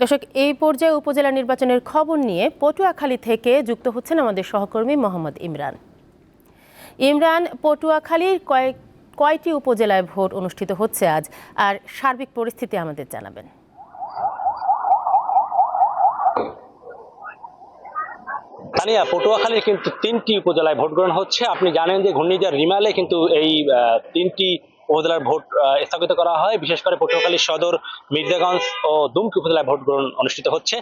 দর্শক, এই পর্যায়ে উপজেলা নির্বাচনের খবর নিয়ে পটুয়াখালী থেকে যুক্ত হচ্ছেন আমাদের সহকর্মী মোহাম্মদ ইমরান। ইমরান, পটুয়াখালীর কয়টি উপজেলায় ভোট অনুষ্ঠিত হচ্ছে আজ, আর সার্বিক পরিস্থিতি আমাদের জানাবেন। তানিয়া, পটুয়াখালীর কিন্তু 3টি উপজেলায় ভোট গ্রহণ হচ্ছে। আপনি জানেন যে ঘূর্ণিঝড় রিমালে কিন্তু এই 3টি উপজেলার ভোট স্থগিত করা হয়। বিশেষ করে পটুয়াখালী সদর, মির্জাগঞ্জ ও দুমকি উপজেলায় ভোট গ্রহণ অনুষ্ঠিত হচ্ছে।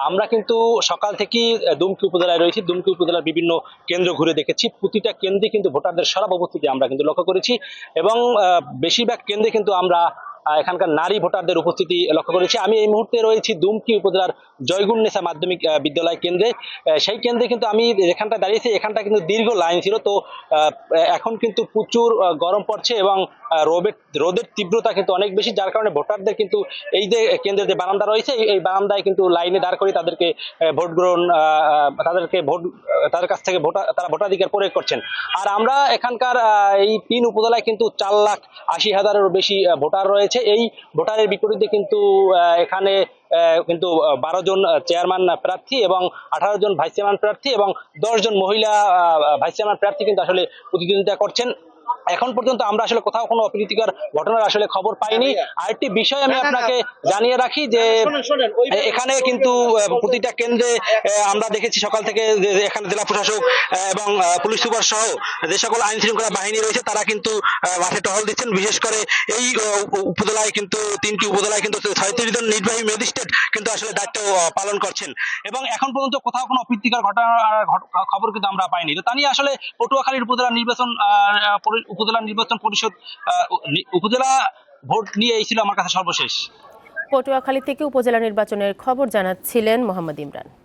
আমরা কিন্তু সকাল থেকেই দুমকি উপজেলায় রয়েছি। দুমকি উপজেলার বিভিন্ন কেন্দ্র ঘুরে দেখেছি। প্রতিটা কেন্দ্রে কিন্তু ভোটারদের সরব উপস্থিতি আমরা কিন্তু লক্ষ্য করেছি এবং বেশিরভাগ কেন্দ্রে কিন্তু আমরা এখানকার নারী ভোটারদের উপস্থিতি লক্ষ্য করেছি। আমি এই মুহূর্তে রয়েছি দুমকি উপজেলার জয়গুন্নেসা মাধ্যমিক বিদ্যালয় কেন্দ্রে। সেই কেন্দ্রে কিন্তু আমি যেখানটা দাঁড়িয়েছি এখানটা কিন্তু দীর্ঘ লাইন ছিল। তো এখন কিন্তু প্রচুর গরম পড়ছে এবং রোদের তীব্রতা কিন্তু অনেক বেশি, যার কারণে ভোটারদের কিন্তু এই যে কেন্দ্রের যে বারান্দা রয়েছে এই বারান্দায় কিন্তু লাইনে দাঁড় করে তাদেরকে ভোট গ্রহণ তাদের কাছ থেকে তারা ভোটাধিকার প্রয়োগ করছেন। আর আমরা এখানকার এই 3 উপজেলায় কিন্তু 4,80,000-এরও বেশি ভোটার রয়েছে। এই ভোটারের বিপরীতে কিন্তু এখানে কিন্তু 12 জন চেয়ারম্যান প্রার্থী এবং 18 জন ভাইস চেয়ারম্যান প্রার্থী এবং 10 জন মহিলা ভাইস চেয়ারম্যান প্রার্থী কিন্তু আসলে প্রতিদ্বন্দ্বিতা করছেন। এখন পর্যন্ত আমরা আসলে কোথাও কোনো অপ্রীতিকর ঘটনার আসলে খবর পাইনি। আরেকটি বিষয় আমি আপনাকে জানিয়ে রাখি যে এখানে কিন্তু প্রতিটা কেন্দ্রে আমরা দেখেছি সকাল থেকে যে এখানে জেলা প্রশাসক এবং পুলিশ সুপার সহ যে সকল আইন শৃঙ্খলা বাহিনী রয়েছে তারা কিন্তু মাঠে টহল দিচ্ছেন। বিশেষ করে এই উপজেলায় কিন্তু 3টি উপজেলায় কিন্তু 36 জন নির্বাহী ম্যাজিস্ট্রেট কিন্তু আসলে দায়িত্ব পালন করছেন এবং এখন পর্যন্ত কোথাও কোনো অপ্রীতিকর ঘটনার খবর কিন্তু আমরা পাইনি। তো তা নিয়ে আসলে পটুয়াখালীর উপজেলা নির্বাচন পরিষদ উপজেলা ভোট নিয়ে এই ছিল আমার কাছে সর্বশেষ। পটুয়াখালী থেকে উপজেলা নির্বাচনের খবর জানাচ্ছিলেন মোহাম্মদ ইমরান।